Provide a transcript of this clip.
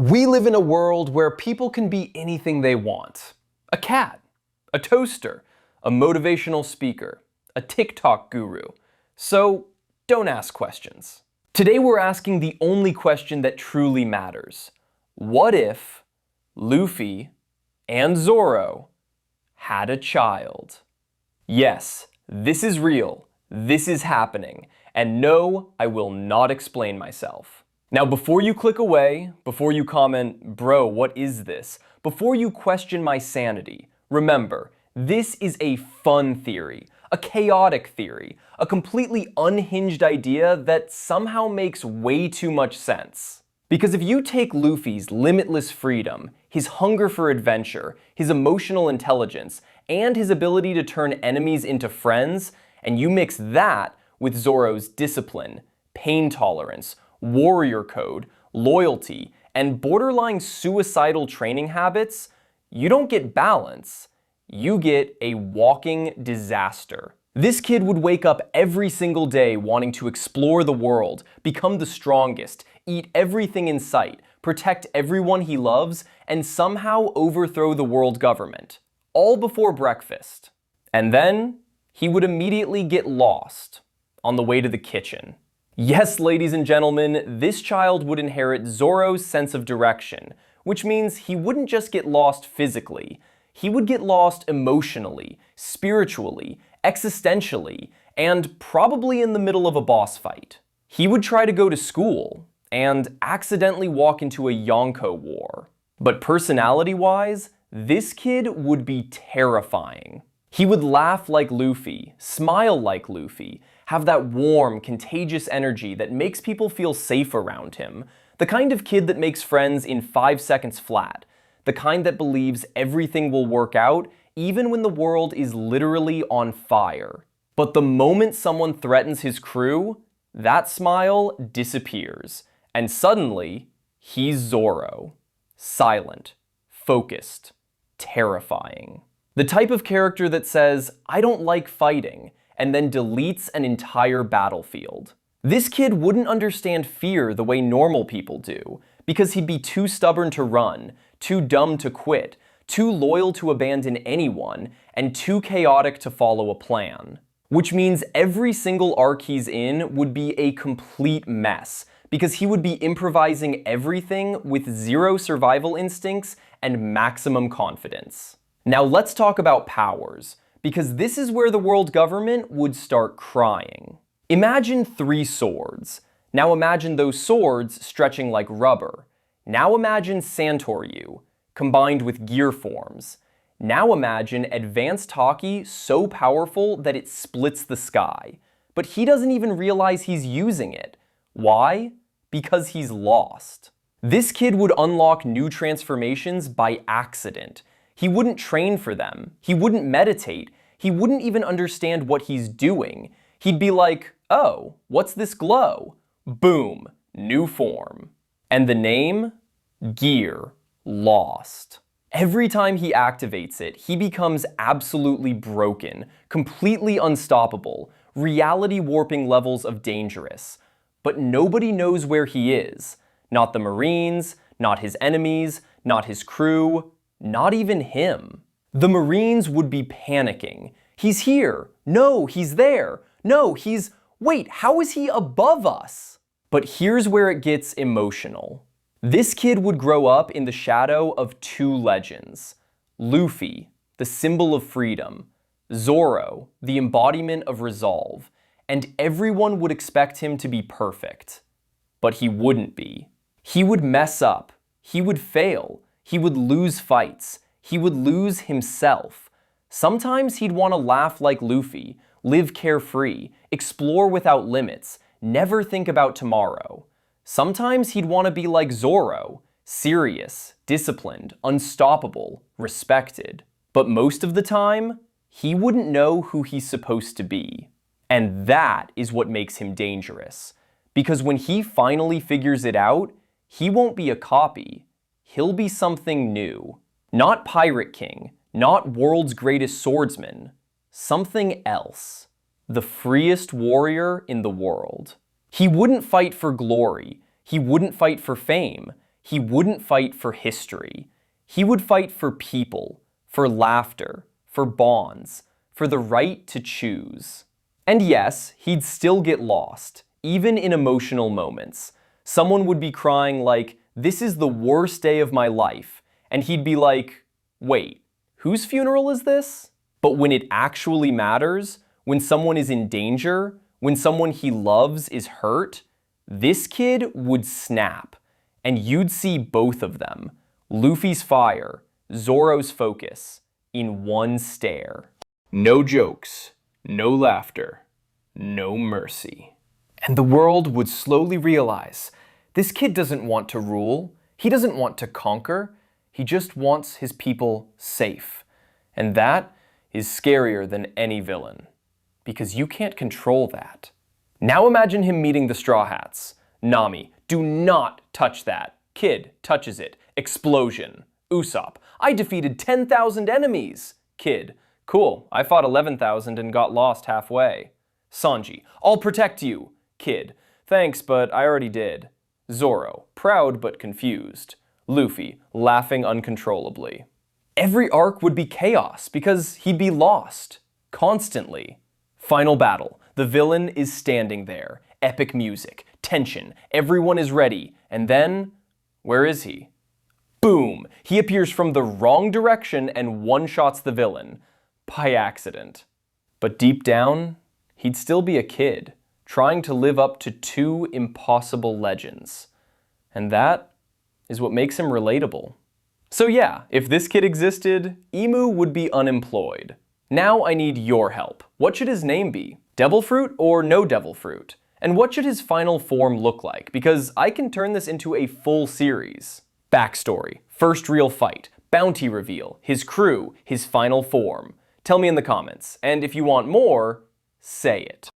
We live in a world where people can be anything they want. A cat, a toaster, a motivational speaker, a TikTok guru. So don't ask questions. Today we're asking the only question that truly matters. What if Luffy and Zoro had a child? Yes, this is real, this is happening, and no, I will not explain myself. Now before you click away, before you comment, bro, what is this? Before you question my sanity, remember, this is a fun theory, a chaotic theory, a completely unhinged idea that somehow makes way too much sense. Because if you take Luffy's limitless freedom, his hunger for adventure, his emotional intelligence, and his ability to turn enemies into friends, and you mix that with Zoro's discipline, pain tolerance, warrior code, loyalty, and borderline suicidal training habits, you don't get balance, you get a walking disaster. This kid would wake up every single day wanting to explore the world, become the strongest, eat everything in sight, protect everyone he loves, and somehow overthrow the world government. All before breakfast. And then, he would immediately get lost on the way to the kitchen. Yes, ladies and gentlemen, this child would inherit Zoro's sense of direction, which means he wouldn't just get lost physically, he would get lost emotionally, spiritually, existentially, and probably in the middle of a boss fight. He would try to go to school and accidentally walk into a Yonko war. But personality-wise, this kid would be terrifying. He would laugh like Luffy, smile like Luffy, have that warm, contagious energy that makes people feel safe around him. The kind of kid that makes friends in 5 seconds flat. The kind that believes everything will work out even when the world is literally on fire. But the moment someone threatens his crew, that smile disappears. And suddenly, he's Zoro. Silent, focused, terrifying. The type of character that says, I don't like fighting, and then deletes an entire battlefield. This kid wouldn't understand fear the way normal people do, because he'd be too stubborn to run, too dumb to quit, too loyal to abandon anyone, and too chaotic to follow a plan. Which means every single arc he's in would be a complete mess, because he would be improvising everything with zero survival instincts and maximum confidence. Now let's talk about powers, because this is where the world government would start crying. Imagine 3 swords. Now imagine those swords stretching like rubber. Now imagine Santoryu, combined with gear forms. Now imagine advanced Haki so powerful that it splits the sky. But he doesn't even realize he's using it. Why? Because he's lost. This kid would unlock new transformations by accident. He wouldn't train for them. He wouldn't meditate. He wouldn't even understand what he's doing. He'd be like, oh, what's this glow? Boom, new form. And the name? Gear. Lost. Every time he activates it, he becomes absolutely broken, completely unstoppable, reality warping levels of dangerous. But nobody knows where he is. Not the Marines, not his enemies, not his crew, not even him. The Marines would be panicking. He's here. No, he's there. No, wait, how is he above us? But here's where it gets emotional. This kid would grow up in the shadow of 2 legends. Luffy, the symbol of freedom. Zoro, the embodiment of resolve. And everyone would expect him to be perfect. But he wouldn't be. He would mess up. He would fail. He would lose fights. He would lose himself. Sometimes he'd want to laugh like Luffy, live carefree, explore without limits, never think about tomorrow. Sometimes he'd want to be like Zoro, serious, disciplined, unstoppable, respected. But most of the time, he wouldn't know who he's supposed to be. And that is what makes him dangerous. Because when he finally figures it out, he won't be a copy. He'll be something new. Not Pirate King, not world's greatest swordsman. Something else. The freest warrior in the world. He wouldn't fight for glory. He wouldn't fight for fame. he wouldn't fight for history. He would fight for people, for laughter, for bonds, for the right to choose. And yes, he'd still get lost, even in emotional moments. Someone would be crying like, "This is the worst day of my life," and he'd be like, "Wait, whose funeral is this?" But when it actually matters, when someone is in danger, when someone he loves is hurt, this kid would snap, and you'd see both of them, Luffy's fire, Zoro's focus, in one stare. No jokes, no laughter, no mercy. And the world would slowly realize, this kid doesn't want to rule, he doesn't want to conquer, he just wants his people safe. And that is scarier than any villain, because you can't control that. Now imagine him meeting the Straw Hats. Nami, do not touch that. Kid touches it. Explosion. Usopp, I defeated 10,000 enemies. Kid, cool, I fought 11,000 and got lost halfway. Sanji, I'll protect you. Kid, thanks, but I already did. Zoro, proud but confused. Luffy, laughing uncontrollably. Every arc would be chaos because he'd be lost. Constantly. Final battle. The villain is standing there. Epic music. Tension. Everyone is ready. And then, where is he? Boom! He appears from the wrong direction and one-shots the villain. By accident. But deep down, he'd still be a kid, trying to live up to two impossible legends. And that is what makes him relatable. So yeah, if this kid existed, Emu would be unemployed. Now I need your help. What should his name be? Devil Fruit or no Devil Fruit? And what should his final form look like? Because I can turn this into a full series. Backstory, first real fight, bounty reveal, his crew, his final form. Tell me in the comments, and if you want more, say it.